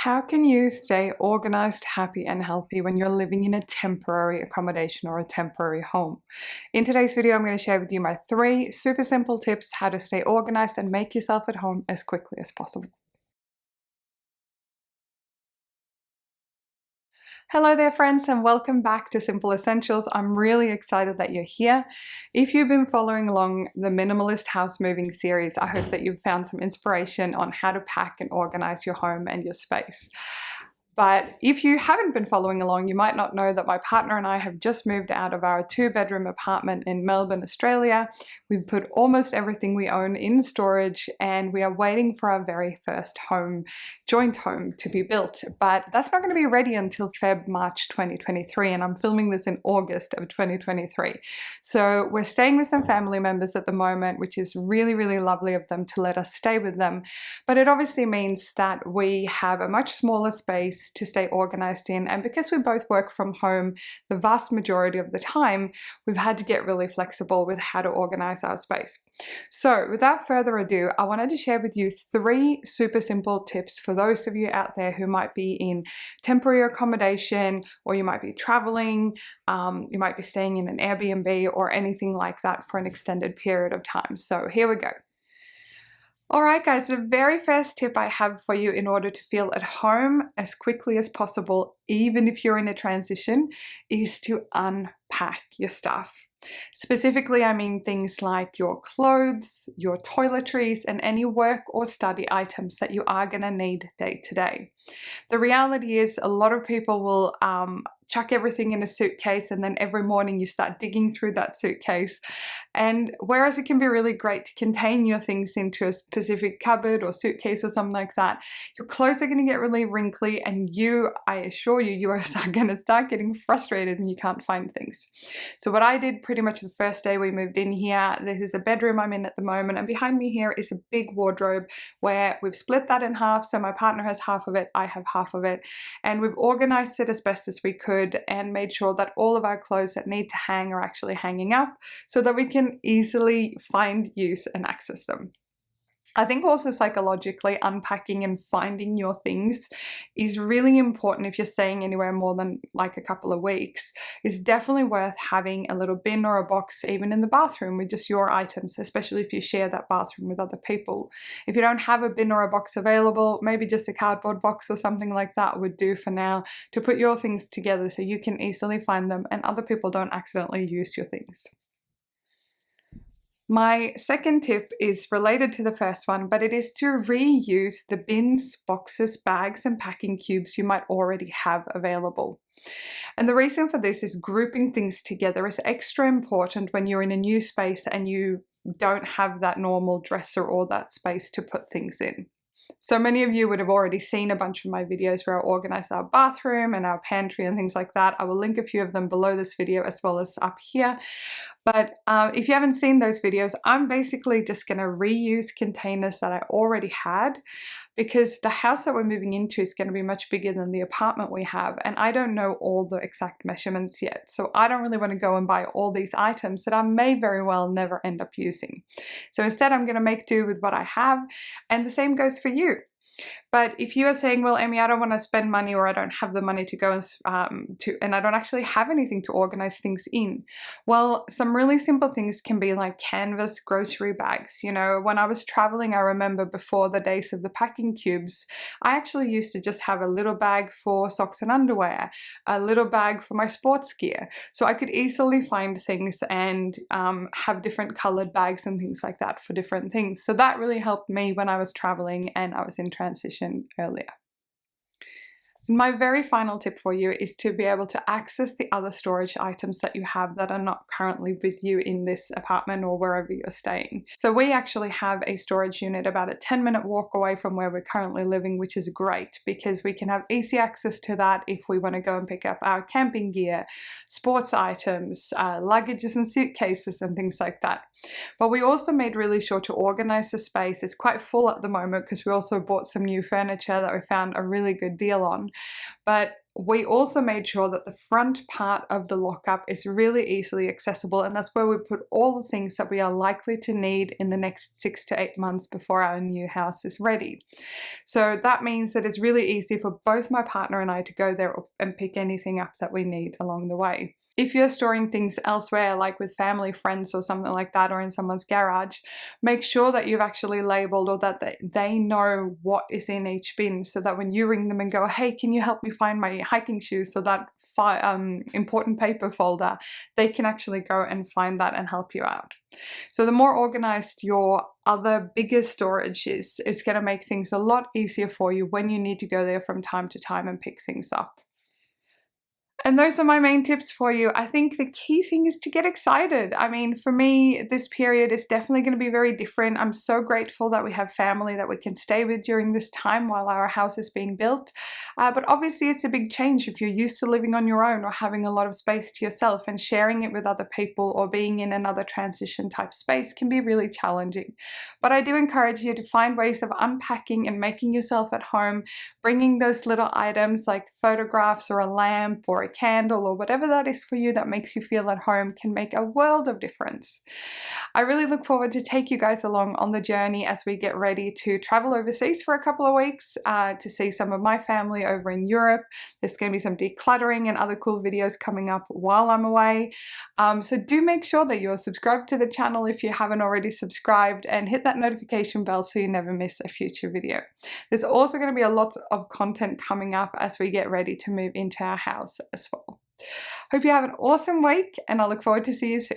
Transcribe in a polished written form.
How can you stay organized, happy, and healthy when you're living in a temporary accommodation or a temporary home? In today's video, I'm going to share with you my 3 super simple tips how to stay organized and make yourself at home as quickly as possible. Hello there friends, and welcome back to Simple Essentials. I'm really excited that you're here. If you've been following along the Minimalist House Moving series, I hope that you've found some inspiration on how to pack and organize your home and your space. But if you haven't been following along, you might not know that my partner and I have just moved out of our 2-bedroom apartment in Melbourne, Australia. We've put almost everything we own in storage and we are waiting for our very first home, joint home, to be built. But that's not going to be ready until March 2023, and I'm filming this in August of 2023. So we're staying with some family members at the moment, which is really, really lovely of them to let us stay with them. But it obviously means that we have a much smaller space to stay organized in, and because we both work from home the vast majority of the time, we've had to get really flexible with how to organize our space. So without further ado, I wanted to share with you 3 super simple tips for those of you out there who might be in temporary accommodation, or you might be traveling, you might be staying in an Airbnb or anything like that for an extended period of time. So here we go. Alright guys, the very first tip I have for you in order to feel at home as quickly as possible, even if you're in a transition, is to unpack your stuff. Specifically, I mean things like your clothes, your toiletries, and any work or study items that you are going to need day to day. The reality is a lot of people will chuck everything in a suitcase, and then every morning you start digging through that suitcase. And whereas it can be really great to contain your things into a specific cupboard or suitcase or something like that, your clothes are going to get really wrinkly, and I assure you, you are going to start getting frustrated and you can't find things. So what I did pretty much the first day we moved in here, this is the bedroom I'm in at the moment, and behind me here is a big wardrobe where we've split that in half. So my partner has half of it, I have half of it, and we've organized it as best as we could and made sure that all of our clothes that need to hang are actually hanging up so that we can easily find, use, and access them. I think also psychologically, unpacking and finding your things is really important if you're staying anywhere more than like a couple of weeks. It's definitely worth having a little bin or a box even in the bathroom with just your items, especially if you share that bathroom with other people. If you don't have a bin or a box available, maybe just a cardboard box or something like that would do for now to put your things together so you can easily find them and other people don't accidentally use your things. My second tip is related to the first one, but it is to reuse the bins, boxes, bags, and packing cubes you might already have available. And the reason for this is grouping things together is extra important when you're in a new space and you don't have that normal dresser or that space to put things in. So many of you would have already seen a bunch of my videos where I organize our bathroom and our pantry and things like that. I will link a few of them below this video as well as up here. But if you haven't seen those videos, I'm basically just going to reuse containers that I already had, because the house that we're moving into is going to be much bigger than the apartment we have, and I don't know all the exact measurements yet. So I don't really want to go and buy all these items that I may very well never end up using. So instead I'm going to make do with what I have, and the same goes for you. But if you are saying, well, Emmy, I don't want to spend money, or I don't have the money to go and I don't actually have anything to organize things in. Well, some really simple things can be like canvas grocery bags. You know, when I was traveling, I remember before the days of the packing cubes, I actually used to just have a little bag for socks and underwear, a little bag for my sports gear. So I could easily find things and have different colored bags and things like that for different things. So that really helped me when I was traveling and I was in transition earlier. My very final tip for you is to be able to access the other storage items that you have that are not currently with you in this apartment or wherever you're staying. So we actually have a storage unit about a 10-minute walk away from where we're currently living, which is great because we can have easy access to that if we want to go and pick up our camping gear, sports items, luggages and suitcases and things like that. But we also made really sure to organize the space. It's quite full at the moment because we also bought some new furniture that we found a really good deal on. But we also made sure that the front part of the lockup is really easily accessible, and that's where we put all the things that we are likely to need in the next 6 to 8 months before our new house is ready. So that means that it's really easy for both my partner and I to go there and pick anything up that we need along the way. If you're storing things elsewhere, like with family, friends, or something like that, or in someone's garage, make sure that you've actually labeled, or that they know what is in each bin, so that when you ring them and go, hey, can you help me find my hiking shoes, so that important paper folder, they can actually go and find that and help you out. So the more organized your other bigger storage is, it's going to make things a lot easier for you when you need to go there from time to time and pick things up. And those are my main tips for you. I think the key thing is to get excited. I mean, for me, this period is definitely going to be very different. I'm so grateful that we have family that we can stay with during this time while our house is being built. But obviously it's a big change if you're used to living on your own, or having a lot of space to yourself, and sharing it with other people, or being in another transition type space can be really challenging. But I do encourage you to find ways of unpacking and making yourself at home, bringing those little items like photographs or a lamp or a candle or whatever that is for you that makes you feel at home can make a world of difference. I really look forward to take you guys along on the journey as we get ready to travel overseas for a couple of weeks to see some of my family over in Europe. There's going to be some decluttering and other cool videos coming up while I'm away. So do make sure that you're subscribed to the channel if you haven't already subscribed, and hit that notification bell so you never miss a future video. There's also going to be a lot of content coming up as we get ready to move into our house as well. Hope you have an awesome week, and I look forward to see you soon.